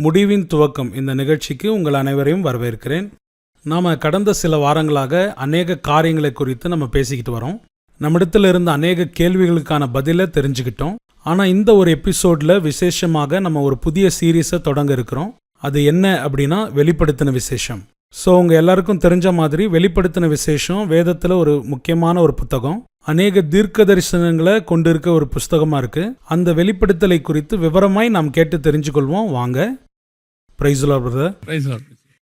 முடிவின் துவக்கம் இந்த நிகழ்ச்சிக்கு உங்கள் அனைவரையும் வரவேற்கிறேன். நாம் கடந்த சில வாரங்களாக அநேக காரியங்களை குறித்து நம்ம பேசிக்கிட்டு வரோம். நம்மிடத்தில் இருந்த அநேக கேள்விகளுக்கான பதிலை தெரிஞ்சுக்கிட்டோம். ஆனால் இந்த ஒரு எபிசோடில் விசேஷமாக நம்ம ஒரு புதிய சீரீஸை தொடங்க இருக்கிறோம். அது என்ன அப்படின்னா வெளிப்படுத்தின விசேஷம். ஸோ உங்கள் எல்லாருக்கும் தெரிஞ்ச மாதிரி வெளிப்படுத்தின விசேஷம் வேதத்தில் ஒரு முக்கியமான ஒரு புத்தகம். அநேக தீர்க்க தரிசனங்களை கொண்டிருக்க ஒரு புஸ்தகமாக இருக்குது. அந்த வெளிப்படுத்தலை குறித்து விவரமாய் நாம் கேட்டு தெரிஞ்சுக்கொள்வோம். வாங்க. Praise the Lord brother.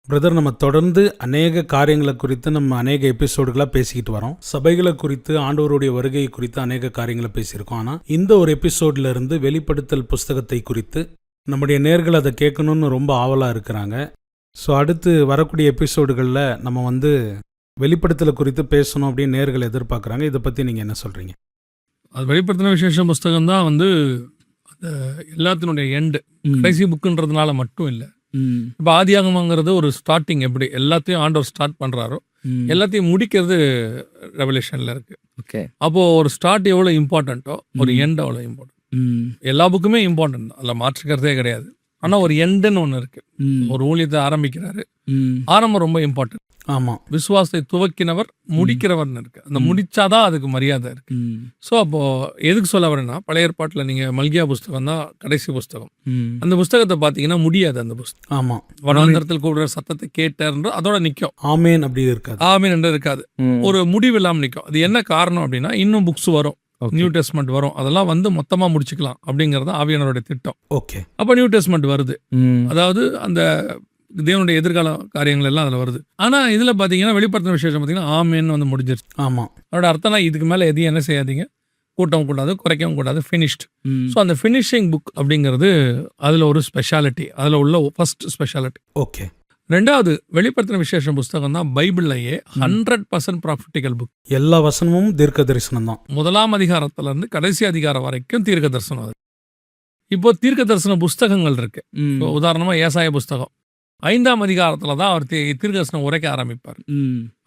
Brother, நம்ம தொடர்ந்து அநேக காரியங்களை குறித்து நம்ம அநேக எபிசோடுகளாக பேசிக்கிட்டு வரோம். சபைகளை குறித்து, ஆண்டவருடைய வருகை குறித்து அநேக காரியங்களை பேசியிருக்கோம். ஆனால் இந்த ஒரு எபிசோட்ல இருந்து வெளிப்படுத்தல் புஸ்தகத்தை குறித்து நம்முடைய நேர்கள் அதை கேட்கணும்னு ரொம்ப ஆவலாக இருக்கிறாங்க. ஸோ அடுத்து வரக்கூடிய எபிசோடுகளில் நம்ம வெளிப்படுத்தலை குறித்து பேசணும் அப்படின்னு நேர்கள் எதிர்பார்க்குறாங்க. இதை பற்றி நீங்கள் என்ன சொல்கிறீங்க? அது வெளிப்படுத்தின விசேஷ புஸ்தகம் தான் அந்த எல்லாத்தினுடைய எண்டு, கடைசி புக்குன்றதுனால மட்டும் இல்லை. இப்போ ஆதியாகமங்கிறது ஒரு ஸ்டார்டிங். எப்படி எல்லாத்தையும் ஆண்டவர் ஸ்டார்ட் பண்ணுறாரோ எல்லாத்தையும் முடிக்கிறது ரெவலேஷனில் இருக்குது. ஓகே, அப்போது ஒரு ஸ்டார்ட் எவ்வளோ இம்பார்ட்டண்ட்டோ ஒரு எண்ட் அவ்வளோ இம்பார்ட்டன்ட். எல்லா புக்குமே இம்பார்ட்டன்ட் தான், அதில் மாற்றுக்கிறதே கிடையாது. ஆனால் ஒரு எண்டுன்னு ஒன்று இருக்கு. ஒரு ஊழியத்தை ஆரம்பிக்கிறாரு, ஆரம்பம் ரொம்ப இம்பார்ட்டன்ட். ஆமாம், விசுவாசத்தை துவக்கினவர் முடிக்கிறவர்னு இருக்கு. அந்த முடிச்சாதான் அதுக்கு மரியாதை இருக்கு. ஸோ அப்போ எதுக்கு சொல்ல வரேன்னா, பழைய ஏற்பாட்டில் நீங்க மல்கியா புஸ்தகம் தான் கடைசி புஸ்தகம். அந்த புஸ்தகத்தை பார்த்தீங்கன்னா முடியாது. அந்த புஸ்தகம் ஆமாம், வனாந்தரத்தில் கூடுற சத்தத்தை கேட்டன்ற அதோட நிற்கும். ஆமேன் அப்படி இருக்காது. ஆமேன் என்று இருக்காது, ஒரு முடிவு இல்லாமல் நிற்கும். அது என்ன காரணம் அப்படின்னா, இன்னும் புக்ஸ் வரும், நியூ டெஸ்ட்மெண்ட் வரும், அதெல்லாம் மொத்தமா முடிச்சுக்கலாம் அப்படிங்கறது ஆவியானவருடைய திட்டம். ஓகே, அப்ப நியூ டெஸ்ட்மெண்ட் வருது, அதாவது அந்த தேவனுடைய எதிர்கால காரியங்கள் எல்லாம் அதுல வருது. ஆனா இதுல பாத்தீங்கன்னா வெளிப்படுத்தின விசேஷம் பாத்தீங்கன்னா ஆமேன்னு முடிஞ்சிருச்சு. ஆமா, அதோட அர்த்தம்னா இதுக்கு மேல எதையும் என்ன செய்யாதீங்க, கூட்டவும் கூடாது, குறைக்கவும் கூடாது, ஃபினிஷ்ட். ஸோ அந்த ஃபினிஷிங் புக் அப்படிங்கிறது அதுல ஒரு ஸ்பெஷாலிட்டி, அதுல உள்ள ஃபர்ஸ்ட் ஸ்பெஷாலிட்டி. ஓகே. ரெண்டாவது, வெளிப்படுத்தின விசேஷ புஸ்தகம் தான் பைபிள்லயே 100% ப்ராஃபிட்டிக்கல் புக். எல்லா வசனமும் தீர்க்க தரிசனம் தான். முதலாம் அதிகாரத்துல இருந்து கடைசி அதிகாரம் வரைக்கும் தீர்க்க தரிசனம். இப்போ தீர்க்க தரிசன புஸ்தகங்கள் இருக்கு. இப்போ உதாரணமா ஏசாயா புஸ்தகம் 5ஆம் அதிகாரத்துலதான் அவர் தீர்க்க தரிசனம் உரைக்க ஆரம்பிப்பார்.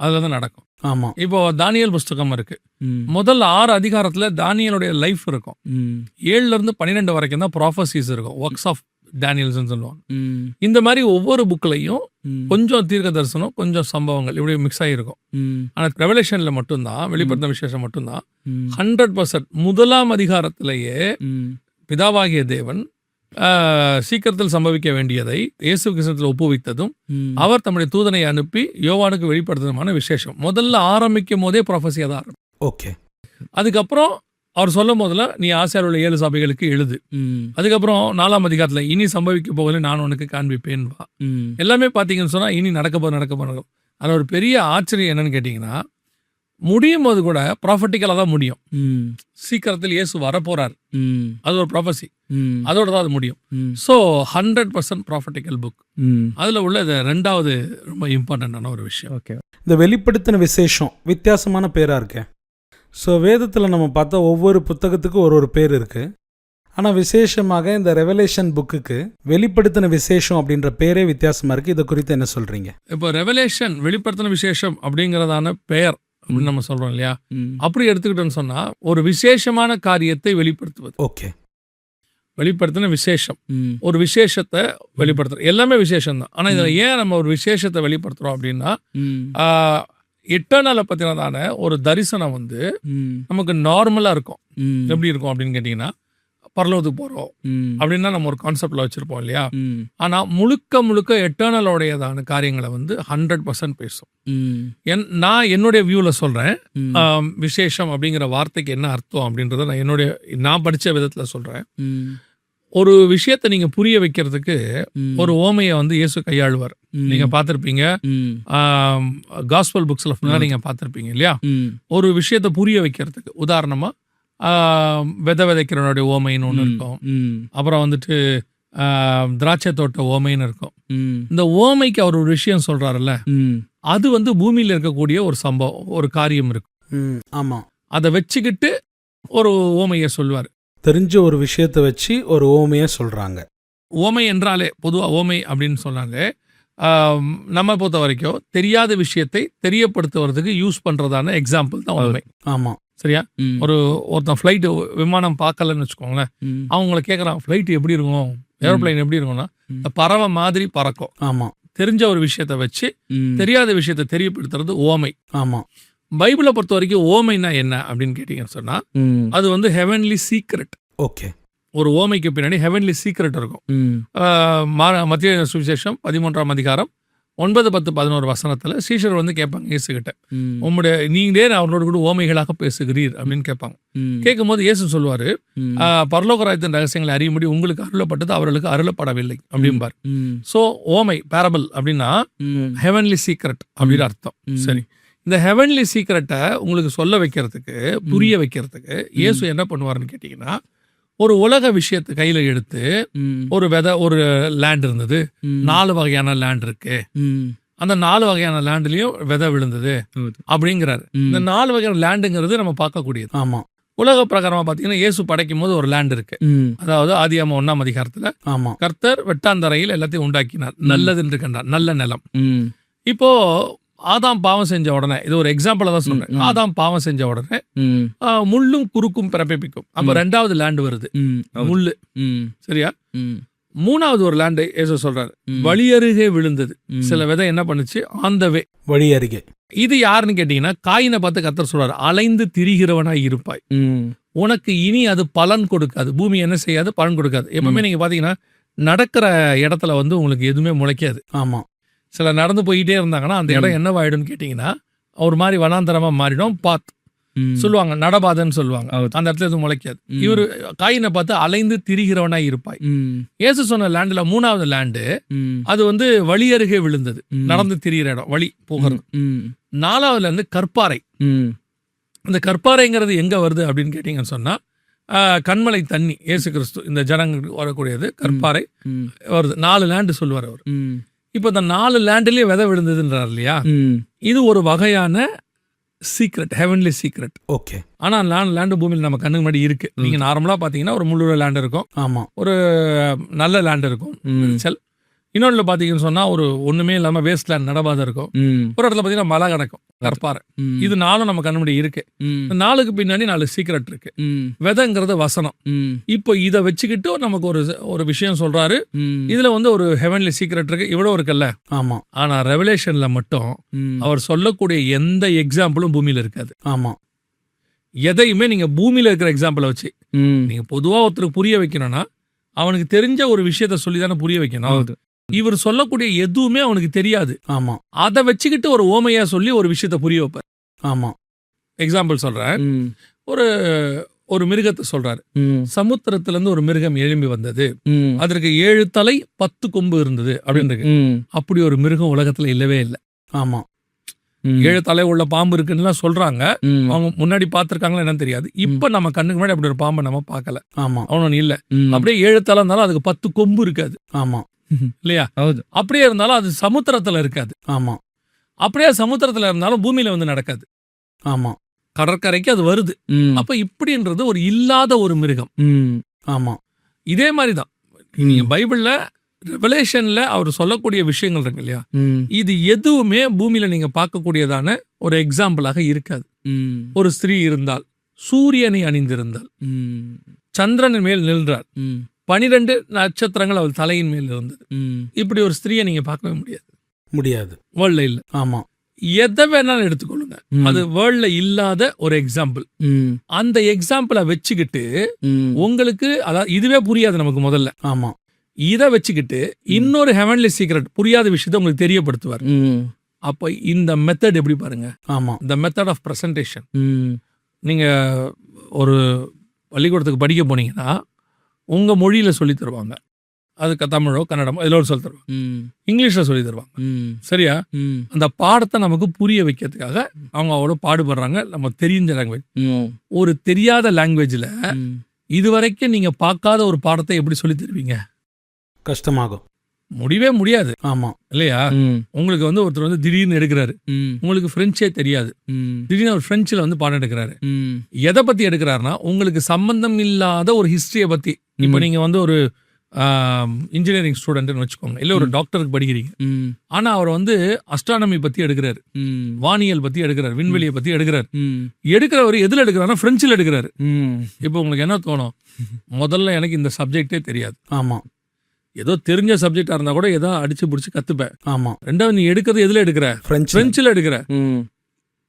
அதுலதான் நடக்கும். ஆமா. இப்போ தானியேல் புஸ்தகம் இருக்கு. முதல் 6 அதிகாரத்துல தானியேலுடைய லைஃப் இருக்கும். 7ல இருந்து 12 வரைக்கும் தான் ப்ராஃபசிஸ் இருக்கும், ஒர்க்ஸ் ஆஃப் டேனியல்ஸ் சொல்லுவாங்க. இந்த மாதிரி ஒவ்வொரு புக்லையும் கொஞ்சம் தீர்க்க தரிசனம், கொஞ்சம் சம்பவங்கள் இப்படி மிக்ஸ் ஆகிருக்கும். ஆனா ரெவலேஷன்ல மட்டும்தான், வெளிப்படுத்தின விசேஷம் மட்டும்தான் 100% முதலாம் அதிகாரத்திலேயே பிதாவாகிய தேவன் சீக்கிரத்தில் சம்பவிக்க வேண்டியதை இயேசு கிறிஸ்துவில் ஒப்புவித்ததும் அவர் தம்முடைய தூதனை அனுப்பி யோவானுக்கு வெளிப்படுத்துறதுமான விசேஷம். முதல்ல ஆரம்பிக்கும் போதே ப்ரொஃபஸியா தான் ஆரம்பிக்கும். ஓகே. அதுக்கப்புறம் அவர் சொல்லும் போதுல நீ ஆசியாவில் உள்ள 7 சபைகளுக்கு எழுது. அதுக்கப்புறம் 4ஆம் அதிகாரத்துல இனி சம்பவிக்க போகல நான் உனக்கு காண்பிப்பேன். எல்லாமே பாத்தீங்கன்னு சொன்னா இனி நடக்க போது. அதுல ஒரு பெரிய ஆச்சரியம் என்னன்னு கேட்டீங்கன்னா, முடியும் போது கூட ப்ராஃபட்டிக்கலா தான் முடியும். சீக்கிரத்தில் இயேசு வரப்போறார், அது ஒரு ப்ராஃபசி, அதோட தான் அது முடியும். So 100% prophetical book. அதுல உள்ள இது 2வது ரொம்ப இம்பார்ட்டன்டான ஒரு விஷயம். ஓகே. இந்த வெளிப்படுத்தின விசேஷம் வித்தியாசமான பேரா இருக்கு. ஸோ வேதத்தில் நம்ம பார்த்தா ஒவ்வொரு புத்தகத்துக்கும் ஒரு பேர் இருக்கு. ஆனால் விசேஷமாக இந்த ரெவலேஷன் புக்குக்கு வெளிப்படுத்தின விசேஷம் அப்படின்ற பேரே வித்தியாசமா இருக்கு. இதை குறித்து என்ன சொல்றீங்க? இப்போ ரெவலேஷன் வெளிப்படுத்தின விசேஷம் அப்படிங்கறதான பெயர் அப்படின்னு நம்ம சொல்றோம் இல்லையா, அப்படி எடுத்துக்கிட்டோம்னு சொன்னா ஒரு விசேஷமான காரியத்தை வெளிப்படுத்துவது. ஓகே. வெளிப்படுத்தின விசேஷம், ஒரு விசேஷத்தை வெளிப்படுத்துறோம். எல்லாமே விசேஷம் தான். ஆனா இதுல ஏன் நம்ம ஒரு விசேஷத்தை வெளிப்படுத்துறோம் அப்படின்னா, எட்டர்னலை பத்தினதான ஒரு தரிசனம் நமக்கு நார்மலா இருக்கும். எப்படி இருக்கும் அப்படின்னு கேட்டீங்கன்னா, பரலோகத்துக்கு போறோம் அப்படின்னா நம்ம ஒரு கான்செப்ட்ல வச்சிருப்போம் இல்லையா. ஆனா முழுக்க எட்டர்னலோடையதான காரியங்களை 100% பேசும். நான் என்னுடைய வியூல சொல்றேன், விசேஷம் அப்படிங்கிற வார்த்தைக்கு என்ன அர்த்தம் அப்படின்றத நான் படிச்ச விதத்துல சொல்றேன். ஒரு விஷயத்தை நீங்க புரிய வைக்கிறதுக்கு ஒரு ஓமையை இயேசு கையாளுவார். நீங்க பார்த்திருப்பீங்க, காஸ்பல் புக்ஸ்ல ஃபுல்லா நீங்க பார்த்திருப்பீங்க இல்லையா. ஒரு விஷயத்தை புரிய வைக்கிறதுக்கு, உதாரணமா விதை விதைக்கிறவனுடைய ஓமைன்னு ஒண்ணு இருக்கும். அப்புறம் திராட்சை தோட்ட ஓமைன்னு இருக்கும். இந்த ஓமைக்கு அவர் ஒரு விஷயம் சொல்றாருல்ல, அது பூமியில இருக்கக்கூடிய ஒரு சம்பவம், ஒரு காரியம் இருக்கும். ஆமா, அதை வச்சுக்கிட்டு ஒரு ஓமையை சொல்வார். தெரிஞ்ச ஒரு விஷயத்தை வச்சு ஒரு ஓமையை சொல்றாங்க. ஓமை என்றாலே பொதுவா ஓமை அப்படின்னு சொன்னாலே நம்ம பொறுத்த வரைக்கும் தெரியாத விஷயத்தை தெரியப்படுத்துவதற்கு யூஸ் பண்றதான எக்ஸாம்பிள் தான் ஓமை. ஆமா, சரியா. ஒருத்தன் ஃப்ளைட் விமானம் பார்க்கலன்னு வச்சுக்கோங்களேன், அவங்கள கேட்கறான் ஃப்ளைட் எப்படி இருக்கும் ஏரோப்ளைன் எப்படி இருக்கும்னா இந்த பறவை மாதிரி பறக்கும். ஆமா தெரிஞ்ச ஒரு விஷயத்த வச்சு தெரியாத விஷயத்த தெரியப்படுத்துறது ஓமை. ஆமா பைபிளை பொறுத்த வரைக்கும் ஓமைனா என்ன அப்படின்னு கேட்டீங்கன்னு சொன்னா அது வந்து ஹெவன்லி சீக்ரெட். ஓகே. ஒரு ஓமைக்கு பின்னாடி ஹெவன்லி சீக்ரெட் இருக்கும். மத்திய சுவிசேஷம் 13ஆம் அதிகாரம் 9, 10, 11 வசனத்துல சீஷர் வந்து கேட்பாங்க இயேசு கிட்ட, நீங்களே அவர்களோட கூட ஓமைகளாக பேசுகிறீர் அப்படின்னு கேட்பாங்க. கேட்கும் போது இயேசு சொல்லுவாரு, பரலோக ராஜ்யத்தின் ரகசியங்களை அறியும்படி உங்களுக்கு அருளப்பட்டது அவர்களுக்கு அருளப்படவில்லை அப்படிம்பார். சோ ஓமை பேரபிள் அப்படின்னா ஹெவன்லி சீக்ரெட் அப்படின்னு அர்த்தம். சரி, இந்த ஹெவன்லி சீக்ரெட்டை உங்களுக்கு சொல்ல வைக்கிறதுக்கு, புரிய வைக்கிறதுக்கு இயேசு என்ன பண்ணுவாருன்னு கேட்டீங்கன்னா, ஒரு உலக விஷயத்தை கையில எடுத்து, ஒரு ஒரு லேண்ட் இருந்தது, 4 வகையான லேண்ட் இருக்கு, அந்த 4 வகையான லேண்ட்லயும் விதை விழுந்தது அப்படிங்கிறாரு. இந்த 4 வகையான லேண்டுங்கிறது நம்ம பார்க்கக்கூடியது. ஆமா. உலக பிரகாரமா பாத்தீங்கன்னா இயேசு படைக்கும் போது ஒரு லேண்ட் இருக்கு. அதாவது ஆதியாகமம் 1ஆம் அதிகாரத்துல கர்த்தர் வெட்டாந்தரையில் எல்லாத்தையும் உண்டாக்கினார், நல்லது என்று கண்டார், நல்ல நிலம். இப்போ ஆதாம் பாவம் செஞ்ச உடனே, இது ஒரு எக்ஸாம்பிள் தான் சொல்றேன், ஆதாம் பாவம் செஞ்ச உடனே முள்ளும் குறுக்கும் பிறப்பிக்கும். அப்ப 2வது லேண்ட் வருது, முள்ளு. சரியா? 3வது ஒரு லேண்ட் ஏசு சொல்றாரு, வழி அருகே விழுந்தது. சில விதை என்ன பண்ணுச்சு, ஆன் த வே, வழி அருகே. இது யாருன்னு கேட்டீங்கன்னா காயினை பார்த்து கர்த்தர் சொல்றாரு, அலைந்து திரிகிறவனாய் இருப்பாய், உனக்கு இனி அது பலன் கொடுக்காது. பூமி என்ன செய்யாது, பலன் கொடுக்காது. எப்பவுமே நீங்க பாத்தீங்கன்னா நடக்கிற இடத்துல வந்து உங்களுக்கு எதுவுமே முளைக்காது. ஆமா. சில நடந்து போயிட்டே இருந்தாங்கன்னா அந்த இடம் என்னவாயிடும்னு கேட்டீங்கன்னா ஒரு மாதிரி வனாந்தரமா மாறிடும். பாத் சொல்லுவாங்க, நடபாதன்னு சொல்லுவாங்க. அந்த இடத்துல எதுவும் முளைக்காது. இவரு காயினை பார்த்து அலைந்து திரிகிறவனாய் இருப்பாய். இயேசு சொன்ன லேண்ட்ல 3வது லேண்டு அது வந்து வழி அருகே விழுந்தது, நடந்து திரிகிற இடம், வழி போகிறது. 4வதுல இருந்து கற்பாறை. இந்த கற்பாறைங்கிறது எங்க வருது அப்படின்னு கேட்டீங்கன்னு சொன்னா கண்மலை தண்ணி, இயேசு கிறிஸ்து இந்த ஜனங்களுக்கு வரக்கூடியது கற்பாறை வருது. 4 லேண்டு சொல்லுவார் அவர். இப்ப இந்த 4 லேண்ட்லயே விதை விழுந்ததுன்றார் இல்லையா, இது ஒரு வகையான சீக்ரெட், ஹெவன்லி சீக்ரெட். ஓகே. ஆனா 4 லேண்டு பூமியில் நம்ம கண்ணுக்கு முன்னாடி இருக்கு. நீங்க நார்மலா பாத்தீங்கன்னா ஒரு முள்ளுற லேண்ட் இருக்கும், ஆமா, ஒரு நல்ல லேண்ட் இருக்கும், இன்னொன்னு பாத்தீங்கன்னு சொன்னா ஒரு ஒண்ணுமே இல்லாம வேஸ்ட் லேண்ட், நடபாதை இருக்கும். ஒரு இடத்துல பாத்தீங்கன்னா மலை கிடக்கும், கற்பாறை. இது 4 நம்ம கண்ணு முன்னாடி இருக்கு. 4க்கு பின்னாடி 4 சீக்ரெட் இருக்கு. விதைங்கிறது வசனம். இப்போ இதை வச்சுக்கிட்டு நமக்கு ஒரு விஷயம் சொல்றாரு, இதுல வந்து ஒரு ஹெவன்லி சீக்ரெட் இருக்கு, இவ்வளவு இருக்குல்ல. ஆமா. ஆனா ரெவலேஷன்ல மட்டும் அவர் சொல்லக்கூடிய எந்த எக்ஸாம்பிளும் பூமியில இருக்காது. ஆமா. எதையுமே நீங்க பூமியில இருக்கிற எக்ஸாம்பிளை வச்சு நீங்க பொதுவா ஒருத்தருக்கு புரிய வைக்கணும்னா அவனுக்கு தெரிஞ்ச ஒரு விஷயத்த சொல்லிதானே புரிய வைக்கணும். இவர் சொல்லக்கூடிய எதுவுமே அவனுக்கு தெரியாது. ஆமா. அதை வச்சுக்கிட்டு ஒரு ஓமையா சொல்லி ஒரு விஷயத்த புரிய வைப்பார். ஆமா. எக்ஸாம்பிள் சொல்றேன், ஒரு மிருகத்தை சொல்றாரு. சமுத்திரத்துல இருந்து ஒரு மிருகம் எழும்பி வந்தது, அதற்கு 7 தலை 10 கொம்பு இருந்தது அப்படின்னு. அப்படி ஒரு மிருகம் உலகத்துல இல்லவே இல்லை. ஆமா. 7 தலை உள்ள பாம்பு இருக்குன்னு சொல்றாங்க. அவங்க முன்னாடி பாத்துருக்காங்களா என்னன்னு தெரியாது. இப்ப நம்ம கண்ணுக்கு முன்னாடி அப்படி ஒரு பாம்பை நம்ம பார்க்கல. ஆமா. அவனு இல்ல. அப்படியே 7 தலை இருந்தாலும் அதுக்கு 10 கொம்பு இருக்காது. ஆமா. இல்லையா? அப்படியே இருந்தாலும் அது சமுத்திரத்துல இருக்காது. ஆமா. அப்படியே சமுத்திரத்துல இருந்தாலும் பூமியில வந்து நடக்காது. ஆமா. கடற்கரைக்கு அது வருது. அப்ப இப்படின்றது ஒரு இல்லாத ஒரு மிருகம். ஆமா. இதே மாதிரிதான் நீங்க பைபிள்ல ரெவலேஷன்ல அவர் சொல்லக்கூடிய விஷயங்கள் இருக்கு இல்லையா, இது எதுவுமே பூமியில நீங்க பார்க்கக்கூடியதான ஒரு எக்ஸாம்பிளாக இருக்காது. ஒரு ஸ்திரீ இருந்தால், சூரியனை அணிந்திருந்தால், சந்திரனின் மேல் நின்றார், 12 நட்சத்திரங்கள் அவள் தலையின் மேல் இருந்தது. இப்படி ஒரு ஸ்திரீயை நீங்க பார்க்கவே முடியாது வேர்ல்ட்ல இல்ல. ஆமா. எதை வேணாலும் எடுத்துக்கொள்ளுங்க, அது வேர்ல்ட்ல இல்லாத ஒரு எக்ஸாம்பிள். அந்த எக்ஸாம்பிளை வச்சுக்கிட்டு உங்களுக்கு, அதாவது இதுவே புரியாது நமக்கு முதல்ல. ஆமா. இதை வச்சுக்கிட்டு இன்னொரு ஹெவன்லி சீக்ரெட், புரியாத விஷயத்தை உங்களுக்கு தெரியப்படுத்துவார். அப்ப இந்த மெத்தட் எப்படி பாருங்க. ஆமா. இந்த மெத்தட் ஆஃப் பிரசன்டேஷன். நீங்க ஒரு பள்ளிக்கூடத்துக்கு படிக்க போனீங்கன்னா உங்க மொழியில சொல்லி தருவாங்க. அதுக்கு தமிழோ கன்னடமோ இதில் சொல்லி தருவாங்க, இங்கிலீஷ்ல சொல்லி தருவாங்க. சரியா? அந்த பாடத்தை நமக்கு புரிய வைக்கிறதுக்காக அவங்க அவ்வளோ பாடுபடுறாங்க. நம்ம தெரிஞ்ச லாங்குவேஜ், ஒரு தெரியாத லாங்குவேஜ்ல இதுவரைக்கும் நீங்க பார்க்காத ஒரு பாடத்தை எப்படி சொல்லி தருவீங்க? கஷ்டமாகும், முடியவே முடியாது. ஆமா. இல்லையா? உங்களுக்கு வந்து ஒருத்தர் வந்து திடீர்னு எடுக்கிறாரு, உங்களுக்கு பிரெஞ்சே தெரியாது, திடீர்னு ஒரு பிரெஞ்சுல வந்து பாடம் எடுக்கிறாரு. எதை பத்தி எடுக்கிறாருன்னா உங்களுக்கு சம்பந்தம் இல்லாத ஒரு ஹிஸ்டரிய பத்தி. இப்ப நீங்க வந்து ஒரு இன்ஜினியரிங் ஸ்டூடெண்ட்னு வச்சுக்கோங்க, இல்ல ஒரு டாக்டருக்கு படிக்கிறீங்க. ஆனா அவர் வந்து அஸ்ட்ரானமி பத்தி எடுக்கிறாரு, வானியல் பத்தி எடுக்கிறாரு, விண்வெளியை பத்தி எடுக்கிறாரு. எடுக்கிறவர் எதுல எடுக்கிறாருன்னா பிரெஞ்சுல எடுக்கிறாரு. இப்ப உங்களுக்கு என்ன தோணும்? முதல்ல எனக்கு இந்த சப்ஜெக்டே தெரியாது. ஆமா. ஏதோ தெரிஞ்ச சப்ஜெக்டா இருந்தா கூட ஏதோ அடிச்சு பிடிச்சி கத்துப்பேன். ஆமா. ரெண்டாவது நீ எடுக்கிறது எதுல எடுக்கிற? பிரெஞ்சு. பிரெஞ்சுல எடுக்கிற.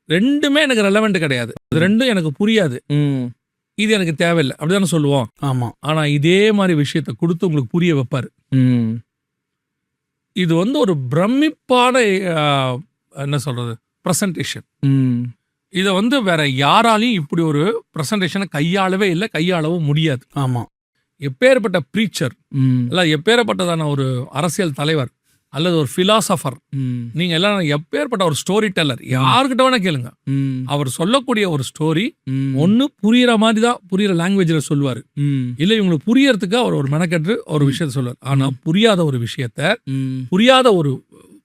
ரெண்டுமே எனக்கு ரெலவெண்ட் கிடையாது, அது ரெண்டும் எனக்கு புரியாது, இது எனக்கு தேவையில்லை அப்படிதானே சொல்லுவோம். ஆமா. ஆனா இதே மாதிரி விஷயத்த கொடுத்து உங்களுக்கு புரிய வைப்பாரு. இது வந்து ஒரு பிரமிப்பான என்ன சொல்றது பிரசன்டேஷன். இதை வந்து வேற யாராலையும் இப்படி ஒரு பிரசன்டேஷனை கையாளவே இல்லை, கையாளவும் முடியாது. ஆமா. எப்பேற்பட்ட ப்ரீச்சர் இல்ல எப்பேற்பட்டதான ஒரு அரசியல் தலைவர் அல்லது ஒரு பிலாசபர், நீங்க எல்லாம் எப்பேற்பட்ட ஒரு ஸ்டோரி டெல்லர், யாருக்கிட்ட வேணா கேளுங்க, அவர் சொல்லக்கூடிய ஒரு ஸ்டோரி ஒண்ணு புரியுற மாதிரி தான் புரியுற லாங்குவேஜ்ல சொல்லுவாரு, இல்ல இவங்களுக்கு புரியறதுக்கு அவர் ஒரு மெனக்கெட்டு ஒரு விஷயத்த சொல்லுவார். ஆனா புரியாத ஒரு விஷயத்த புரியாத ஒரு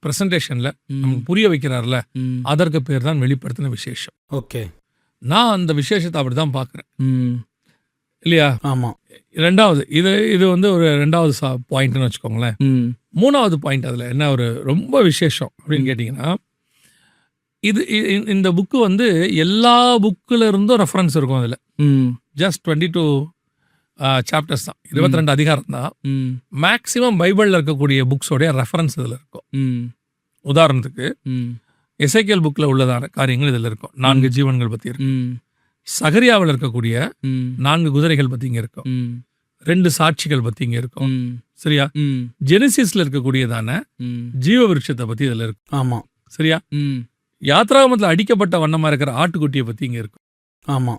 பிரசன்டேஷன்ல நமக்கு புரிய வைக்கிறார்ல, அதற்கு பேர் தான் வெளிப்படுத்தின விசேஷம். ஓகே. நான் அந்த விசேஷத்தை அப்படிதான் பாக்குறேன் இல்லையா? ஆமா. ரெண்டாவது இது வந்து ஒரு ரெண்டாவது பாயிண்ட்னு வச்சுக்கோங்களேன். மூணாவது பாயிண்ட் அதுல என்ன ஒரு ரொம்ப விசேஷம் அப்படின்னு கேட்டீங்கன்னா, இந்த புக்கு வந்து எல்லா புக்குல இருந்தும் ரெஃபரன்ஸ் இருக்கும். அதுல ஜஸ்ட் 22 சாப்டர்ஸ் தான், 22 அதிகாரம் தான். மேக்சிமம் பைபிள்ல இருக்கக்கூடிய புக்ஸோடைய ரெஃபரன்ஸ் இதுல இருக்கும். உதாரணத்துக்கு எசேக்கியேல் புக்ல உள்ளதான காரியங்கள் இதுல இருக்கும். 4 ஜீவன்கள் பத்தி இருக்கு. சகரியாவில் இருக்கக்கூடிய 4 குதிரைகள் பத்தி இங்க இருக்கும். 2 சாட்சிகள் பத்தி இங்க இருக்கும். சரியா? ஜெனிசிஸ்ல இருக்கக்கூடியதான ஜீவ விருட்சத்தை பத்தி இதுல இருக்கும். ஆமா. சரியா? யாத்ராகமத்துல அடிக்கப்பட்ட வண்ணமா இருக்கிற ஆட்டுக்குட்டியை பத்தி இங்க இருக்கும். ஆமா.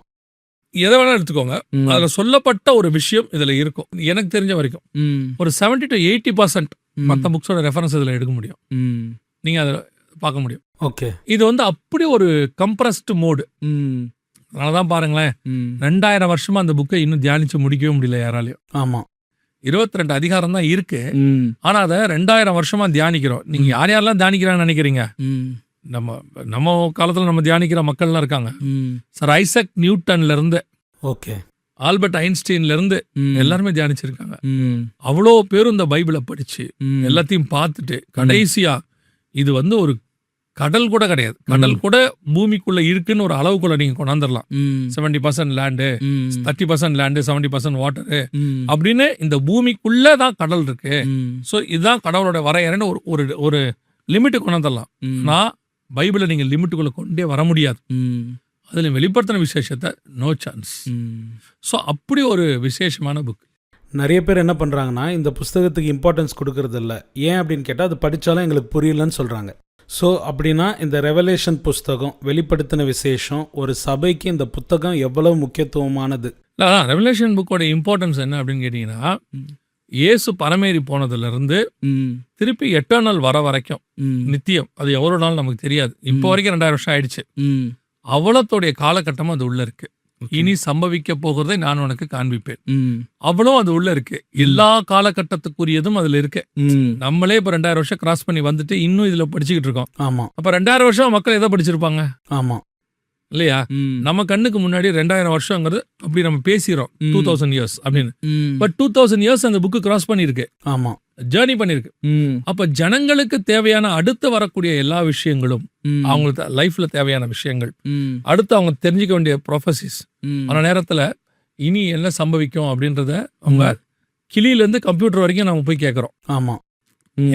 எதை வேணா எடுத்துக்கோங்க, அதுல சொல்லப்பட்ட ஒரு விஷயம் இதுல இருக்கும். எனக்கு தெரிஞ்ச வரைக்கும் ஒரு 70 to 80% மற்ற புக்ஸோட ரெஃபரன்ஸ் இதுல எடுக்க முடியும், நீங்க அதை பார்க்க முடியும். ஓகே. இது வந்து அப்படி ஒரு கம்ப்ரஸ்டு மோடு. அதனாலதான் பாருங்களேன், 2000 வருஷமா அந்த புக்கை இன்னும் தியானிச்சு முடிக்கவே முடியல யாராலையும். ஆமா. 22 அதிகாரம் தான் இருக்கு, ஆனா அதை 2000 வருஷமா தியானிக்கிறோம். நீங்க யார் யாரெல்லாம் தியானிக்கிறான்னு நினைக்கிறீங்க? நம்ம காலத்துல நம்ம தியானிக்கிற மக்கள்லாம் இருக்காங்க. சர் ஐசக் நியூட்டன்ல இருந்து, ஓகே, ஆல்பர்ட் ஐன்ஸ்டீன்ல இருந்து எல்லாருமே தியானிச்சிருக்காங்க. அவ்வளோ பேரும் இந்த பைபிளை படிச்சு எல்லாத்தையும் பார்த்துட்டு கடைசியா இது வந்து ஒரு கடல் கூட கிடையாது, கடல் கூட பூமிக்குள்ள இருக்குன்னு ஒரு அளவுக்குள்ள நீங்க கொண்டாந்துடலாம். 70% லேண்டு, 30% லேண்டு, 70% வாட்டரு அப்படின்னு இந்த பூமிக்குள்ளதான் கடல் இருக்கு. சோ இதுதான் கடவுளோட வரையறைன்னு ஒரு லிமிட்டு கொண்டாந்துடலாம். நான் பைபிளை நீங்க லிமிட்டுக்குள்ள கொண்டே வர முடியாது. அதுல வெளிப்படுத்தின விசேஷத்தை நோ சான்ஸ். ஸோ அப்படி ஒரு விசேஷமான புக். நிறைய பேர் என்ன பண்றாங்கன்னா, இந்த புஸ்தகத்துக்கு இம்பார்ட்டன்ஸ் கொடுக்கறது இல்லை. ஏன் அப்படின்னு கேட்டால் அது படித்தாலும் எங்களுக்கு புரியலன்னு சொல்றாங்க. ஸோ அப்படின்னா இந்த ரெவலேஷன் புஸ்தகம், வெளிப்படுத்தின விசேஷம், ஒரு சபைக்கு இந்த புத்தகம் எவ்வளவு முக்கியத்துவமானது? ரெவலேஷன் புக்கோட இம்பார்ட்டன்ஸ் என்ன அப்படின்னு கேட்டீங்கன்னா, இயேசு பரமேறி போனதுல இருந்து திருப்பி எட்டர்னல் வர வரைக்கும், நித்தியம், அது எவ்வளவு நாள் நமக்கு தெரியாது. இப்போ வரைக்கும் 2000 வருஷம் ஆயிடுச்சு. அவ்வளோடைய காலகட்டமும் அது உள்ள இருக்கு. இனி சம்பவிக்க போகிறதை நான் உனக்கு காண்பிப்பேன், அவ்வளோ அது உள்ள இருக்கு. எல்லா காலகட்டத்துக்குரியதும் அதுல இருக்கு. நம்மளே இப்ப 2000 வருஷம் கிராஸ் பண்ணி வந்துட்டு இன்னும் இதுல படிச்சுக்கிட்டு இருக்கோம். ஆமா. அப்ப 2000 வருஷம் மக்கள் எதை படிச்சிருப்பாங்க? ஆமா இல்லையா? நம்ம கண்ணுக்கு முன்னாடி 2000 வருஷங்கிறது அப்படி நம்ம பேசிக்கிறோம் 2000 இயர்ஸ் அப்படின்னு. பட் 2000 இயர்ஸ் அந்த புக்கு கிராஸ் பண்ணிருக்கு. ஆமா, ஜேர்னி பண்ணிருக்கு. அப்ப ஜனங்களுக்கு தேவையான அடுத்து வரக்கூடிய எல்லா விஷயங்களும், அவங்களுக்கு லைஃப்ல தேவையான விஷயங்கள், அடுத்து அவங்க தெரிஞ்சுக்க வேண்டிய ப்ரொஃபசிஸ், அந்த நேரத்துல இனி என்ன சம்பவிக்கும் அப்படின்றத அவங்க கிளியில இருந்து கம்ப்யூட்டர் வரைக்கும் நம்ம போய் கேட்கறோம். ஆமா,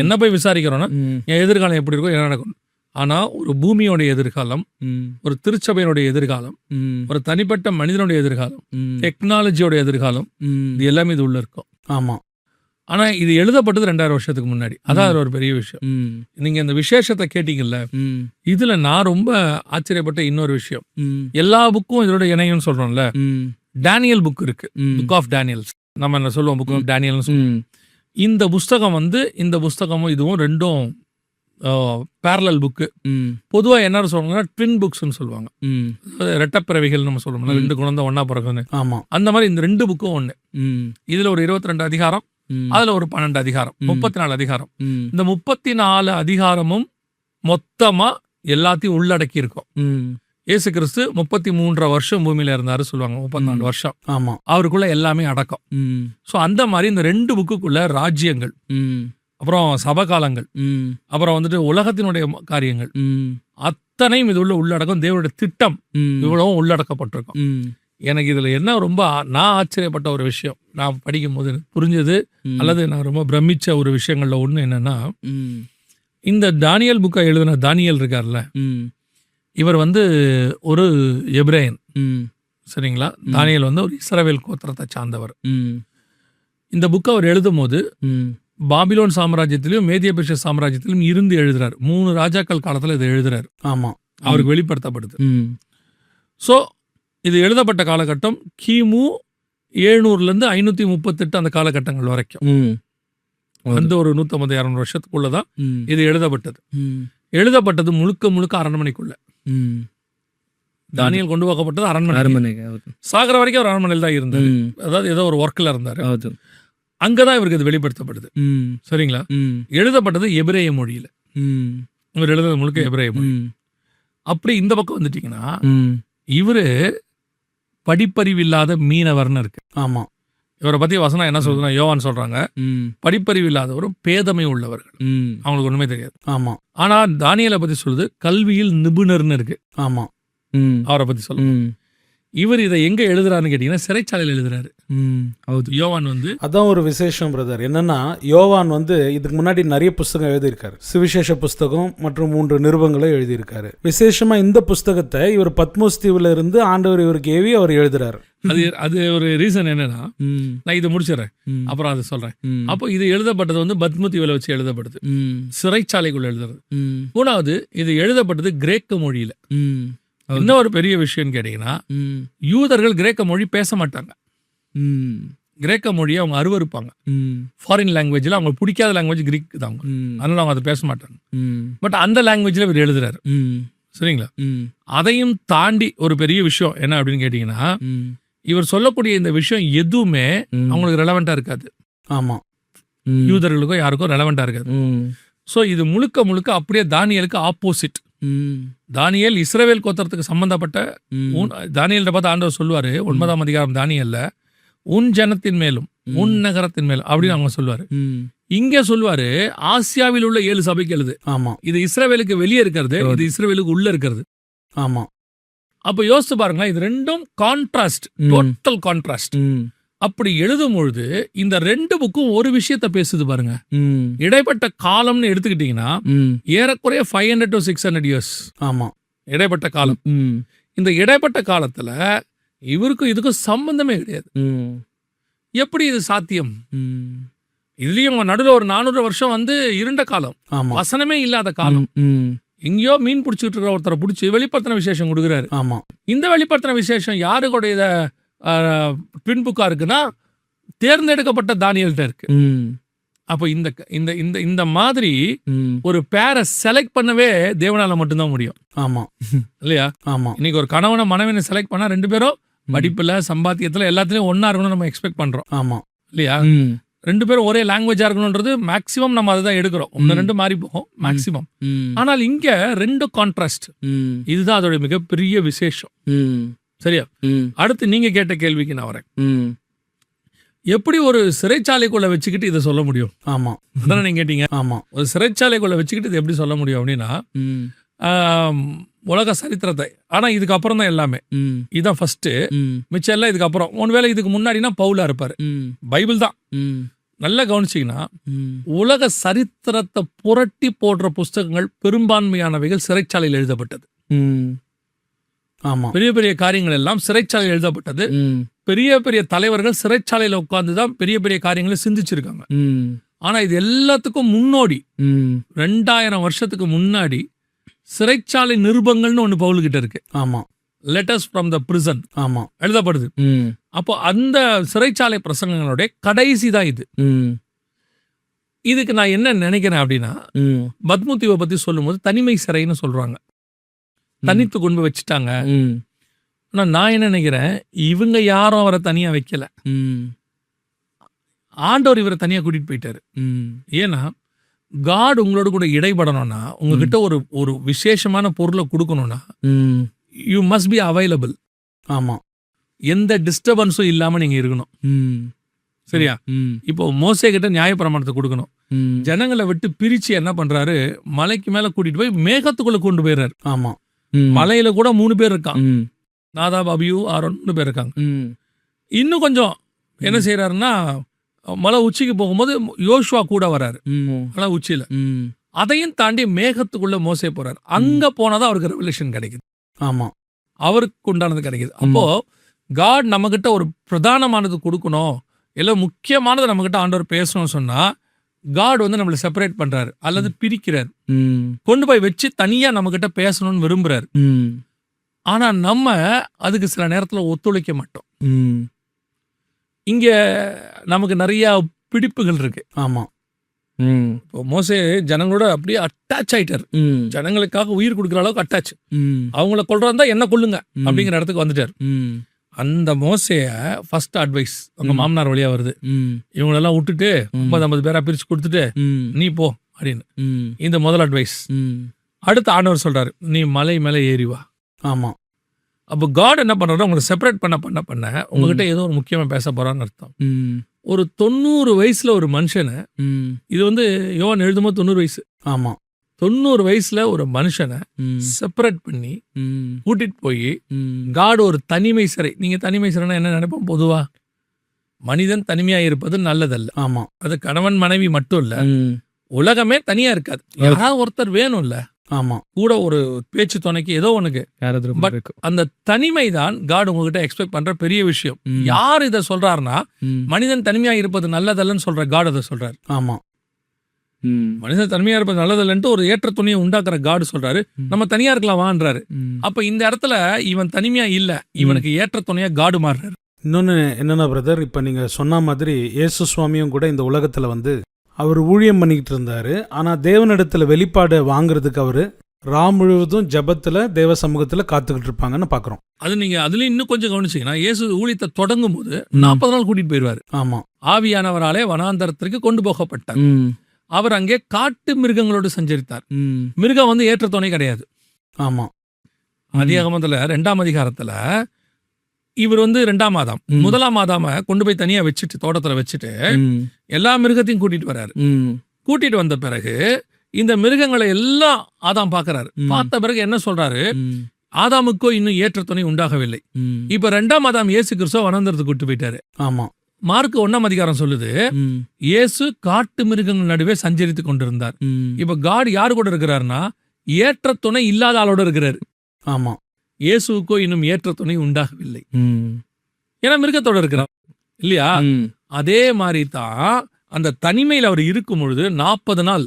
என்ன போய் விசாரிக்கிறோம்னா என் எதிர்காலம் எப்படி இருக்கும், என்ன நடக்கும். ஆனா ஒரு பூமியோட எதிர்காலம், ஒரு திருச்சபையினுடைய எதிர்காலம், ஒரு தனிப்பட்ட மனிதனுடைய எதிர்காலம், டெக்னாலஜியோட எதிர்காலம், இது எல்லாமே இது உள்ள இருக்கும். ஆமா. ஆனா இது எழுதப்பட்டது 2000 வருஷத்துக்கு முன்னாடி. அதான் ஒரு பெரிய விஷயம். நீங்க இந்த விசேஷத்தை கேட்டீங்கல்ல, இதுல நான் ரொம்ப ஆச்சரியப்பட்ட இன்னொரு விஷயம், எல்லா புக்கும் இதோட இணையும் சொல்றோம்ல. டேனியல் புக் இருக்கு, புக் ஆஃப் டேனியல்ஸ், நம்ம என்ன சொல்லுவோம், புக் ஆஃப் டேனியல்ஸ். இந்த புஸ்தகம் வந்து, இந்த புஸ்தகமும் இதுவும் ரெண்டும் பேரலல் புக்கு. பொதுவா என்ன சொல்றாங்கன்னா ட்வின் புக்ஸ்ன்னு சொல்லுவாங்க, ரெட்டப்பிறவிகள் நம்ம சொல்லுவோம், 2 குழந்தை ஒன்னா பிறகுன்னு. அந்த மாதிரி இந்த 2 புக்கும் ஒண்ணு. இதுல ஒரு 22 அதிகாரம், அதுல ஒரு 12 அதிகாரம், 34 அதிகாரம். இந்த 34 அதிகாரமும் மொத்தமா எல்லாத்தையும் உள்ளடக்கி இருக்கும். இயேசு கிறிஸ்து 33 வருஷம் பூமியில இருந்தாரு சொல்லுவாங்க, 34 வருஷம். ஆமா, அவருக்குள்ள எல்லாமே அடக்கம். சோ அந்த மாதிரி இந்த 2 புக்குக்குள்ள ராஜ்யங்கள், அப்புறம் சபகாலங்கள், அப்புறம் வந்துட்டு உலகத்தினுடைய காரியங்கள், அத்தனையும் இது உள்ள உள்ளடக்கம். தேவனுடைய திட்டம் இவ்வளவும் உள்ளடக்கப்பட்டிருக்கும். எனக்கு இதுல என்ன ரொம்ப நான் ஆச்சரியப்பட்ட ஒரு விஷயம், நான் படிக்கும் போது எனக்கு புரிஞ்சது அல்லது நான் ரொம்ப பிரமிச்ச ஒரு விஷயங்கள்ல ஒண்ணு என்னன்னா, இந்த தானியேல் புக்கை எழுதின தானியேல் இருக்கார்ல, இவர் வந்து ஒரு எபிரேயன். சரிங்களா? தானியேல் வந்து ஒரு இஸ்ரவேல் கோத்திரத்தை சார்ந்தவர். இந்த புக்கை அவர் எழுதும் போது பாபிலோன் சாம்ராஜ்யத்திலும் மேதிய பெர்ஷிய சாம்ராஜ்யத்திலும் இருந்து எழுதுறாரு. 3 ராஜாக்கள் காலத்துல இதை எழுதுறாரு. ஆமா. அவருக்கு வெளிப்படுத்தப்படுது. ஸோ இது எழுதப்பட்ட காலகட்டம் கிமு 700 538 அந்த காலகட்டங்கள் வரைக்கும். அந்த ஒரு 150-200 வருஷத்துக்குள்ளதான் இது எழுதப்பட்டது. எழுதப்பட்டது முழுக்க முழுக்க அரண்மனைக்குள்ள. தானியேல் கொண்டு போகப்பட்டது அரண்மனை. சாகர வரைக்கும் ஒரு அரண்மனையில் தான் இருந்தார். அதாவது ஏதோ ஒரு ஒர்க்ல இருந்தாரு. அங்கதான் இவருக்கு இது வெளிப்படுத்தப்படுது. சரிங்களா? எழுதப்பட்டது எபிரேய மொழியில. இவர் எழுதுறது முழுக்க எபிரேய மொழி. அப்படி இந்த பக்கம் வந்துட்டீங்கன்னா இவரு படிப்பறிவு இல்லாத மீனவர்னு இருக்கு. ஆமா. இவரை பத்தி வசனம் என்ன சொல்றதுன்னா, யோவான் சொல்றாங்க, படிப்பறிவு இல்லாதவரும் பேதமை உள்ளவர்கள், அவங்களுக்கு ஒண்ணுமே தெரியாது. ஆமா. ஆனா தானியேலை பத்தி சொல்லுது கல்வியில் நிபுணர்னு இருக்கு. ஆமா. அவரை பத்தி சொல்லுங்க. இவர் இதை எங்க எழுதுறாருன்னு கேட்டீங்கன்னா சிறைச்சாலையில் எழுதுறாரு. யோவான் வந்து அதான் ஒரு விசேஷம் பிரதர். என்னன்னா யோவான் வந்து இதுக்கு முன்னாடி நிறைய புஸ்தகம் எழுதியிருக்காரு. சுவிசேஷ புஸ்தகம் மற்றும் 3 நிருபங்களை எழுதியிருக்காரு. விசேஷமா இந்த புஸ்தகத்தை இவர் பத்மோஸ் தீவுல இருந்து ஆண்டவர் இவருக்கு ஏவி அவர் எழுதுறாரு. அது ஒரு ரீசன் என்னன்னா, நான் இதை முடிச்சிடறேன், அப்புறம் அதை சொல்றேன். அப்போ இது எழுதப்பட்டது வந்து பத்மதீவுல வச்சு எழுதப்படுது, சிறைச்சாலைக்குள்ள எழுதுறது. 3வது இது எழுதப்பட்டது கிரேக்க மொழியில. இன்னொரு பெரிய விஷயம் கேட்டீங்கன்னா, யூதர்கள் கிரேக்க மொழி பேச மாட்டாங்க. கிரேக்க மொழியை அவங்க அருவருப்பாங்க. ஃபாரின் லாங்குவேஜ்ல அவங்க பிடிக்காத லாங்குவேஜ் கிரீக் தான். அதனால அவங்க அதை பேச மாட்டாங்க. பட் அந்த லாங்குவேஜ்ல இவர் எழுதுறாரு. சரிங்களா? அதையும் தாண்டி ஒரு பெரிய விஷயம் என்ன அப்படின்னு கேட்டீங்கன்னா, இவர் சொல்லக்கூடிய இந்த விஷயம் எதுவுமே அவங்களுக்கு ரெலவெண்டா இருக்காது. ஆமா. யூதர்களுக்கோ யாருக்கோ ரெலவெண்டா இருக்காது. சோ இது முழுக்க முழுக்க அப்படியே தானியேலுக்கு ஆப்போசிட். தானியேல் இஸ்ரவேல் கோத்திரத்துக்கு சம்பந்தப்பட்ட, தானியேல் பார்த்து ஆண்டவர் சொல்லுவாரு 9ஆம் அதிகாரம் தானியேல்ல, உன் ஜனத்தின் மேலும் உன் நகரத்தின் மேலும் அப்படின்னு அவங்க சொல்லுவாரு. இங்க சொல்லுவாரு ஆசியாவில் உள்ள 7 சபைக்கு எழுது. ஆமா. இது இஸ்ரவேலுக்கு வெளியே இருக்கிறது, இது இஸ்ரவேலுக்கு உள்ள இருக்கிறது. ஆமா. அப்ப யோசிச்சு பாருங்களேன், இது ரெண்டும் கான்ட்ராஸ்ட், டோட்டல் கான்ட்ராஸ்ட். அப்படி எழுதும் பொழுது இந்த 2 புக்கும் ஒரு விஷயத்த பேசுது பாருங்க. இடைப்பட்ட காலம்னு எடுத்துக்கிட்டீங்கன்னா ஏறக்குறைய 500 to 600 இயர்ஸ். ஆமா. இடைப்பட்ட காலம். இந்த இடைப்பட்ட காலத்துல இவருக்கும் இதுக்கும் சம்பந்தமே கிடையாது. எப்படி இது சாத்தியம்? இதுலயும் நடுவில் ஒரு 400 வருஷம் வந்து இருண்ட காலம், வசனமே இல்லாத காலம். எங்கேயோ மீன் பிடிச்சிட்டு இருக்கிற ஒருத்தரை பிடிச்சி வெளிப்படுத்தின விசேஷம் கொடுக்குறாரு. ஆமா. இந்த வெளிப்படுத்தின விசேஷம் யாருடைய பின்புக்கா இருக்குன்னா தேர்ந்தெடுக்கப்பட்ட தானியேல்ட்ட இருக்கு. அப்போ இந்த இந்த இந்த இந்த மாதிரி ஒரு பேரை செலக்ட் பண்ணவே தேவனால மட்டும்தான் முடியும். ஆமா. இல்லையா? ஆமா. இன்னைக்கு ஒரு கணவனை மனைவியை செலக்ட் பண்ணா 2 பேரும் படிப்புல, சம்பாத்தியத்துல, எல்லாத்துலயும் ஒன்னா இருக்கணும்னு நம்ம எக்ஸ்பெக்ட் பண்றோம். ஆமா. இல்லையா? 2 பேரும் ஒரே லாங்குவேஜா இருக்கணும்ன்றது மேக்சிமம் நம்ம அதுதான் எடுக்கிறோம். 1-2 மாறி போகும் மேக்சிமம். ஆனால் இங்க 2 கான்ட்ராஸ்ட். இதுதான் அதோட மிகப்பெரிய விசேஷம். சரியா? அடுத்து நீங்க கேட்ட கேள்விக்கு நான் வரேன். எப்படி ஒரு சிறைச்சாலைக்குள்ள வச்சுக்கிட்டு இதை சொல்ல முடியும்? ஆமா. அதானே நீங்க கேட்டீங்க. ஆமா. ஒரு சிறைச்சாலைக்குள்ள வச்சுக்கிட்டு இது எப்படி சொல்ல முடியும் அப்படின்னா, உலக சரித்திரத்தை, ஆனா இதுக்கு அப்புறம் தான் எல்லாமே. இதுதான் ஃபர்ஸ்ட், மிச்சம் எல்லாம் இதுக்கு அப்புறம். ஒருவேளை இதுக்கு முன்னாடினா பவுலா இருப்பாரு. பைபிள் தான். நல்லா கவனிச்சீங்கன்னா உலக சரித்திரத்தை புரட்டி போடுற புஸ்தகங்கள் பெரும்பான்மையானவைகள் சிறைச்சாலையில் எழுதப்பட்டது. பெரிய பெரிய காரியங்கள் எல்லாம் சிறைச்சாலையில் எழுதப்பட்டது. பெரிய பெரிய தலைவர்கள் சிறைச்சாலையில உட்கார்ந்துதான் பெரிய பெரிய காரியங்களை சிந்திச்சிருக்காங்க. ஆனா இது எல்லாத்துக்கும் முன்னோடி 2000 வருஷத்துக்கு முன்னாடி சிறைச்சாலை நிருபங்கள்னு ஒண்ணு பவுல் கிட்ட இருக்கு. ஆமா. Letters from the prison. ஆமா. எழுதப்படுது. அப்போ அந்த சிறைச்சாலை பிரசங்கங்களுடைய கடைசி தான் இது. இதுக்கு நான் என்ன நினைக்கிறேன் அப்படின்னா, பத்மதீவை பத்தி சொல்லும் போது தனிமை சிறைன்னு சொல்றாங்க, தனித்து கொண்டு வச்சுட்டாங்க. ஆனா நான் என்ன நினைக்கிறேன், இவங்க யாரும் அவரை தனியா வைக்கல, ஆண்டவர் இவரை தனியா கூட்டிட்டு போயிட்டாரு. ஏன்னா காட் உங்களோட கூட இடைப்படணும்னா, உங்ககிட்ட ஒரு விசேஷமான பொருளை கொடுக்கணும்னா யூ மஸ்ட் பி அவைலபிள். ஆமா. எந்த டிஸ்டர்பன்ஸும் இல்லாம நீங்க இருக்கணும். சரியா? இப்போ மோசே கிட்ட நியாயப்பிரமாணத்தை கொடுக்கணும். ஜனங்களை விட்டு பிரிச்சு என்ன பண்றாரு, மலைக்கு மேல கூட்டிட்டு போய் மேகத்துக்குள்ள கொண்டு போயிடுறாரு. ஆமா. மலையில கூட 3 பேர் இருக்கான். நாதாப், அபியூ, ஆரோன் 3 பேர் இருக்காங்க. இன்னும் கொஞ்சம் என்ன செய்யறாருன்னா, மலை உச்சிக்கு போகும்போது யோசுவா கூட வராரு மலை உச்சியில. அதையும் தாண்டி மேகத்துக்குள்ள மோசே போறாரு. அங்க போனாதான் அவருக்கு ரெவலேஷன் கிடைக்குது. ஆமா, அவருக்கு உண்டானது கிடைக்குது. அப்போ காட் நம்ம கிட்ட ஒரு பிரதானமானது கொடுக்கணும், இல்ல முக்கியமானது நம்ம கிட்ட ஆண்டவர் பேசணும்னு சொன்னா, காட் வந்து நம்மளை செப்பரேட் பண்றாரு அல்லது பிரிக்கிறார், கொண்டு போய் வச்சு தனியா நம்ம கிட்ட பேசணும்னு விரும்புறாரு. ஆனா நம்ம அதுக்கு சில நேரத்துல ஒத்துழைக்க மாட்டோம். இங்க நமக்கு நிறைய பிடிப்புகள் இருக்கு. ஆமா, இப்போ மோசே ஜனங்களோட அப்படியே அட்டாச் ஆயிட்டாரு. ஜனங்களுக்காக உயிர் கொடுக்குற அளவுக்கு அட்டாச். அவங்கள கொல்றதா என்ன கொல்லுங்க அப்படிங்கிற இடத்துக்கு வந்துட்டாரு. அந்த மோசைய ஃபர்ஸ்ட் அட்வைஸ் அவங்க மாமனார் வழியா வருது, இவங்களெல்லாம் விட்டுட்டு 50 பேரா பிரிச்சு கொடுத்துட்டு நீ போ அப்படின்னு. இந்த முதல் அட்வைஸ். அடுத்து ஆண்டவர் சொல்றாரு, நீ மலை மேல ஏறி வா. ஆமா. அப்போ காட் என்ன பண்றாரு, உங்களை செப்பரேட் பண்ண உங்ககிட்ட ஏதோ ஒரு முக்கியமா பேச போறான்னு அர்த்தம். ஒரு 90 வயசுல ஒரு மனுஷனை, இது வந்து யோவான் எழுதும்போது 90 வயசு. ஆமா, 90 வயசுல ஒரு மனுஷனை செப்பரேட் பண்ணி கூட்டிட்டு போய் காட் ஒரு தனிமை சிறை. நீங்க தனிமை சிறைனா என்ன நினைப்போம் பொதுவா? மனிதன் தனிமையா இருப்பது நல்லதல்ல. ஆமா, அது கணவன் மனைவி மட்டும் இல்ல, உலகமே தனியா இருக்காது. யாராவது ஒருத்தர் வேணும் இல்ல, ஆமா, கூட ஒரு பேச்சு துணைக்கு ஏதோ உனக்கு. பட் அந்த தனிமை தான் காட் உங்ககிட்ட எக்ஸ்பெக்ட் பண்ற பெரிய விஷயம். யார் இதை சொல்றாருன்னா, மனிதன் தனிமையா இருப்பது நல்லதல்லன்னு சொல்ற காட் அதை சொல்றாரு. ஆமா, மனிதன் தனிமையா இருப்பது நல்லதல்லன்ட்டு ஒரு ஏற்ற துணியை உண்டாக்குற காடு சொல்றாரு, நம்ம தனியா இருக்கலாம் வான்றாரு. அப்ப இந்த இடத்துல இவன் தனிமையா இல்ல, இவனுக்கு ஏற்ற துணையா காடு மாறுறாரு. இன்னொன்னு என்னன்னா பிரதர், இப்ப நீங்க சொன்ன மாதிரி இயேசு சுவாமியும் கூட இந்த உலகத்துல வந்து அவர் ஊழியம் பண்ணிக்கிட்டு இருந்தாரு. ஆனா தேவனிடத்துல வெளிப்பாடு வாங்குறதுக்கு அவரு முழுவதும் ஜபத்துல தேவ சமூகத்துல காத்துக்கிட்டு இருப்பாங்கன்னு பாக்குறோம். அது நீங்க அதுல இன்னும் கொஞ்சம் கவனிச்சீங்கன்னா, இயேசு ஊழியத்தை தொடங்கும் போது 40 நாள் கூட்டிட்டு போயிருவாரு. ஆமா, ஆவியானவராலே வனாந்தரத்திற்கு கொண்டு போகப்பட்டார். அவர் அங்கே காட்டு மிருகங்களோடு சஞ்சரித்தார். மிருகம் வந்து ஏற்ற துணை கிடையாது. ஆமா, ஆதியாகமத்துல 2ஆம் அதிகாரத்துல இவர் வந்து 2ஆம் ஆதாம், 1ஆம் ஆதாம கொண்டு போய் தனியா வச்சுட்டு தோட்டத்துல வச்சுட்டு எல்லா மிருகத்தையும் கூட்டிட்டு வர்றாரு. கூட்டிட்டு வந்த பிறகு இந்த மிருகங்களை எல்லாம் ஆதாம் பாக்குறாரு. பார்த்த பிறகு என்ன சொல்றாரு, ஆதாமுக்கோ இன்னும் ஏற்ற துணை உண்டாகவில்லை. இப்ப 2ஆம் ஆதாம் இயேசு கிறிஸ்துவ வனாந்தரத்துக்கு கூட்டு போயிட்டாரு. ஆமா, மார்க் 1ஆம் அதிகாரம் சொல்லுது, இயேசு காட்டு மிருகங்கள் நடுவே சஞ்சரித்து கொண்டிருந்தார். இப்ப காட் யாரு கூட இருக்கிறாருன்னா, ஏற்ற துணை இல்லாத ஆளோட இருக்கிறாரு. ஆமா, இயேசுக்கோ இன்னும் ஏற்ற துணை உண்டாகவில்லை. ஏன்னா மிருகத்தோட இருக்கிறார் இல்லையா? அதே மாதிரி தான் அந்த தனிமையில் அவர் இருக்கும் பொழுது 40 நாள்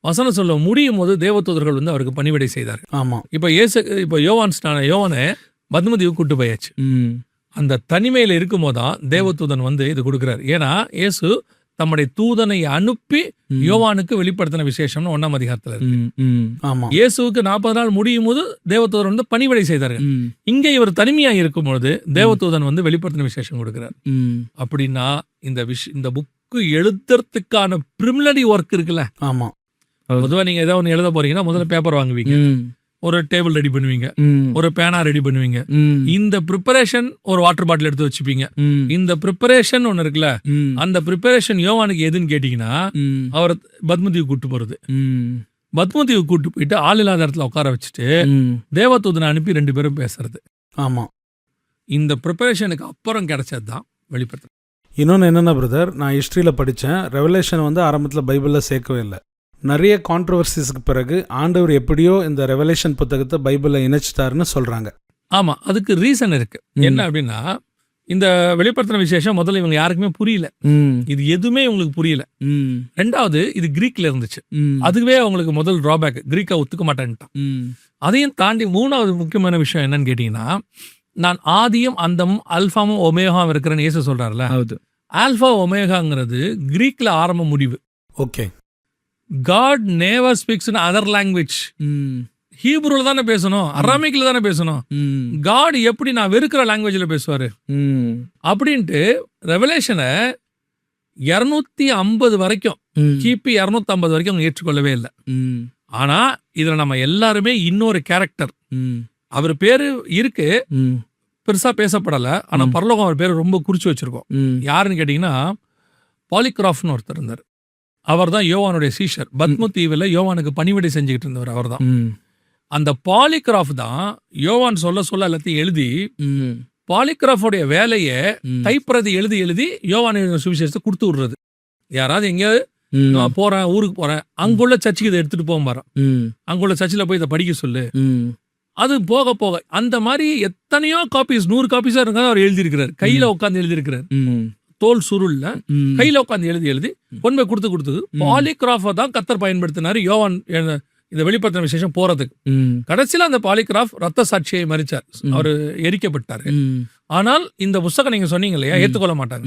வசனம் சொல்ல முடியும் போது தேவதூதர்கள் வந்து அவருக்கு பணிவிடை செய்தார். ஆமா, இப்ப யோவானை பத்மதியை கூட்டு போயாச்சு. அந்த தனிமையில இருக்கும் போதுதான் தேவதூதன் வந்து இது கொடுக்கிறார். ஏன்னா இயேசு தம்முடைய தூதனை அனுப்பி யோவானுக்கு வெளிப்படுத்தின விசேஷம்னு 1ஆம் அதிகாரத்துல இருக்கு. இயேசுவுக்கு 40 நாள் முடியும் போது தேவதூதன் வந்து பணிவிடை செய்தார்கள். இங்க இவர் தனிமையா இருக்கும் பொழுது தேவதூதன் வந்து வெளிப்படுத்தின விசேஷம் கொடுக்கிறார். அப்படின்னா இந்த புக்கு எழுதுறதுக்கான பிரிமினரி ஒர்க் இருக்குல்ல. ஆமா, பொதுவா நீங்க ஏதாவது ஒன்று எழுத போறீங்கன்னா முதல்ல பேப்பர் வாங்குவீங்க, ஒரு டேபிள் ரெடி பண்ணுவீங்க, ஒரு பேனா ரெடி பண்ணுவீங்க. இந்த ப்ரிப்பரேஷன் ஒரு வாட்டர் பாட்டில் எடுத்து வச்சுப்பீங்க. இந்த ப்ரிப்பரேஷன் ஒண்ணு இருக்குல்ல, அந்த ப்ரிப்பரேஷன் யோவானுக்கு எதுன்னு கேட்டீங்கன்னா, அவர் பத்மதியை கூட்டு போறது. பத்மதியை கூட்டு போயிட்டு ஆள் இல்லாத இடத்துல உட்கார வச்சுட்டு தேவதூதனை அனுப்பி 2 பேரும் பேசுறது. ஆமா, இந்த ப்ரிப்பரேஷனுக்கு அப்புறம் கிடைச்சதுதான் வெளிப்படுத்துறது. இன்னொன்னு என்னன்னா பிரதர், நான் ஹிஸ்டரியில படிச்சேன், ரெவலேஷன் வந்து ஆரம்பத்துல பைபிள்ல சேர்க்கவே இல்லை. நிறைய கான்ட்ரவர்சிஸ்க்கு பிறகு ஆண்டவர் எப்படியோ இந்த ரெவலேஷன் புத்தகத்தை பைபிள்ல இணைச்சிட்டாருன்னு சொல்றாங்க. ஆமா, அதுக்கு ரீசன் இருக்கு. என்ன அப்படின்னா, இந்த வெளிப்படுத்தின விசேஷம் முதல்ல இவங்க யாருக்குமே புரியல. இது எதுவுமே இவங்களுக்கு புரியல. 2வது இது கிரீக்ல இருந்துச்சு. அதுவே அவங்களுக்கு முதல் டிராபேக், கிரீக்கை ஒத்துக்க மாட்டேன்ட்டான். அதையும் தாண்டி 3வது முக்கியமான விஷயம் என்னன்னு கேட்டீங்கன்னா, நான் ஆதியும் அந்தமும் அல்பாவும் ஒமேகாவும் இருக்கிறேன்னு இயேசு சொல்றாருல. ஆல்பா ஒமேகாங்கிறது கிரீக்ல ஆரம்ப முடிவு. Okay. God never speaks in other language. ஹீப்ரூல தானே பேசணும், அராமிக்ல தானே பேசணும். காட் எப்படி நான் வெறுக்கிற லாங்குவேஜ்ல பேசுவாரு அப்படின்ட்டு ரெவலேஷனை 250 வரைக்கும், கிபி 250 வரைக்கும் அவங்க ஏற்றுக்கொள்ளவே இல்லை. ஆனா இதுல நம்ம எல்லாருமே இன்னொரு கேரக்டர், அவர் பேரு இருக்கு, பெருசா பேசப்படல. ஆனா பரலோகம் அவர் பேரு ரொம்ப குறிச்சு வச்சிருக்கோம். யாருன்னு கேட்டீங்கன்னா, பாலிகிராஃப்னு ஒருத்தர் இருந்தார். அவர் தான் யோவானுடைய சீஷர். பத்ம தீவில் யோவானுக்கு பணிவிடை செஞ்சுக்கிட்டு இருந்தவர் அவர் தான். அந்த பாலிகிராஃப் தான் யோவான் சொல்ல எல்லாத்தையும் எழுதி பாலிகிராஃபோடைய வேலையை டைப்ரதி எழுதி யோவான் எழுதின சுவிசேஷத்தை கொடுத்து விடுறது. யாராவது எங்கேயாவது நான் போறேன், ஊருக்கு போறேன், அங்குள்ள சர்ச்சுக்கு இதை எடுத்துட்டு போக மாறேன், அங்குள்ள சர்ச்சில் போய் இதை படிக்க சொல்லு. அது போக போக அந்த மாதிரி எத்தனையோ காப்பீஸ், 100 காப்பீஸா இருக்காது அவர் எழுதியிருக்கிறார். கையில உட்காந்து எழுதியிருக்கிறார், தோல் சுருள்ல கையில உட்காந்து எழுதி கொண்டு போய் கொடுத்து பாலிகிராஃபை தான் கர்த்தர் பயன்படுத்தினாரு யோவான் இந்த வெளிப்படுத்தின விசேஷம் போறதுக்கு. கடைசியில அந்த பாலிகிராஃப் ரத்த சாட்சியை மறிச்சார், அவரு எரிக்கப்பட்டாரு. ஆனால் இந்த புஸ்தகம் நீங்க சொன்னீங்க இல்லையா, ஏத்துக்கொள்ள மாட்டாங்க.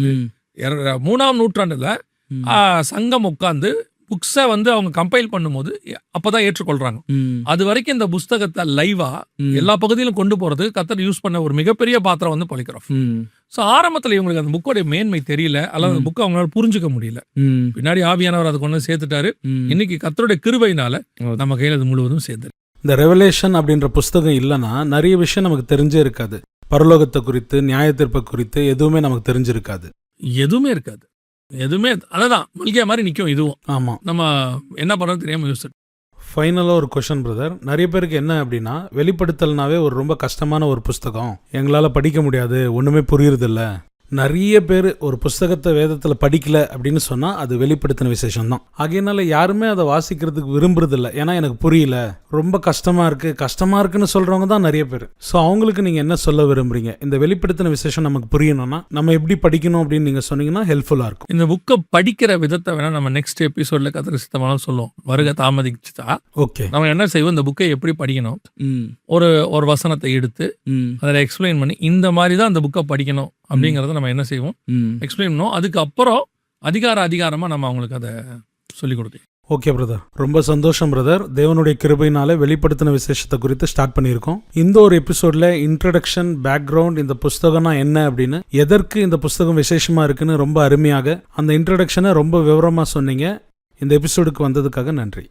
3ஆம் நூற்றாண்டுல சங்கம் உட்கார்ந்து புக்ஸை வந்து அவங்க கம்பைல் பண்ணும்போது அப்பதான் ஏற்றுக்கொள்றாங்க. அது வரைக்கும் இந்த புஸ்தகத்தை லைவா எல்லா பகுதியிலும் கொண்டு போறதுக்கு கர்த்தர் யூஸ் பண்ண ஒரு மிகப்பெரிய பாத்திரம் வந்து பாலிகிராஃப். ஸோ ஆரம்பத்தில் இவங்களுக்கு அந்த புக்கோடைய மேன்மை தெரியல, அல்லது அந்த புக்கை அவங்களால புரிஞ்சுக்க முடியல. பின்னாடி ஆவியானவர் அதை கொண்டு சேர்த்துட்டாரு. இன்னைக்கு கர்த்தருடைய கிருபையினால நம்ம கையில் அது முழுவதும் சேர்ந்து. இந்த ரெவலேஷன் அப்படின்ற புஸ்தகம் இல்லைன்னா நிறைய விஷயம் நமக்கு தெரிஞ்சே இருக்காது. பரலோகத்தை குறித்து, நியாயத்தீர்ப்பை குறித்து எதுவுமே நமக்கு தெரிஞ்சிருக்காது. எதுவுமே இருக்காது, எதுவுமே. அதான் மல்கியா மாதிரி நிற்கும் இதுவும். ஆமா, நம்ம என்ன பண்ணுறது தெரியாம யோசிச்சு. ஃபைனலாக ஒரு கொஷன் பிரதர், நிறைய பேருக்கு என்ன அப்படின்னா, வெளிப்படுத்தல்னாவே ஒரு ரொம்ப கஷ்டமான ஒரு புஸ்தகம், எங்களால் படிக்க முடியாது, ஒன்றுமே புரியுறதில்ல. நிறைய பேர் ஒரு புஸ்தகத்தை வேதத்தில் படிக்கல அப்படின்னு சொன்னால் அது வெளிப்படுத்தின விசேஷம் தான். ஆகையினால யாருமே அதை வாசிக்கிறதுக்கு விரும்புறதில்ல. ஏன்னா எனக்கு புரியல, ரொம்ப கஷ்டமாக இருக்குன்னு சொல்கிறவங்க தான் நிறைய பேர். ஸோ அவங்களுக்கு நீங்கள் என்ன சொல்ல விரும்புறீங்க? இந்த வெளிப்படுத்தின விசேஷம் நமக்கு புரியணும்னா நம்ம எப்படி படிக்கணும் அப்படின்னு நீங்கள் சொன்னீங்கன்னா ஹெல்ப்ஃபுல்லாக இருக்கும். இந்த புக்கை படிக்கிற விதத்தை வேணால் நம்ம நெக்ஸ்ட் எபிசோடில் கத்திர சித்தமானாலும் சொல்லுவோம். வருகை தாமதிச்சுட்டா ஓகே, நம்ம என்ன செய்வோம், இந்த புக்கை எப்படி படிக்கணும், ஒரு வசனத்தை எடுத்து அதில் எக்ஸ்பிளைன் பண்ணி இந்த மாதிரி தான் அந்த புக்கை படிக்கணும் அப்படிங்கறத நம்ம என்ன செய்வோம், எக்ஸ்பிளைன் பண்ணுவோம். அதுக்கப்புறம் அதிகாரமா நம்ம அவங்களுக்கு அதை சொல்லிக் கொடுத்தோம். ஓகே பிரதர், ரொம்ப சந்தோஷம் பிரதர். தேவனுடைய கிருபையினால வெளிப்படுத்தின விசேஷத்தை குறித்து ஸ்டார்ட் பண்ணியிருக்கோம். இந்த ஒரு எபிசோட்ல இன்ட்ரடக்ஷன், பேக்ரவுண்ட், இந்த புஸ்தகம்னா என்ன அப்படின்னு, எதற்கு இந்த புஸ்தகம் விசேஷமா இருக்குன்னு ரொம்ப அருமையாக அந்த இன்ட்ரடக்ஷனை ரொம்ப விவரமா சொன்னீங்க. இந்த எபிசோடுக்கு வந்ததுக்காக நன்றி.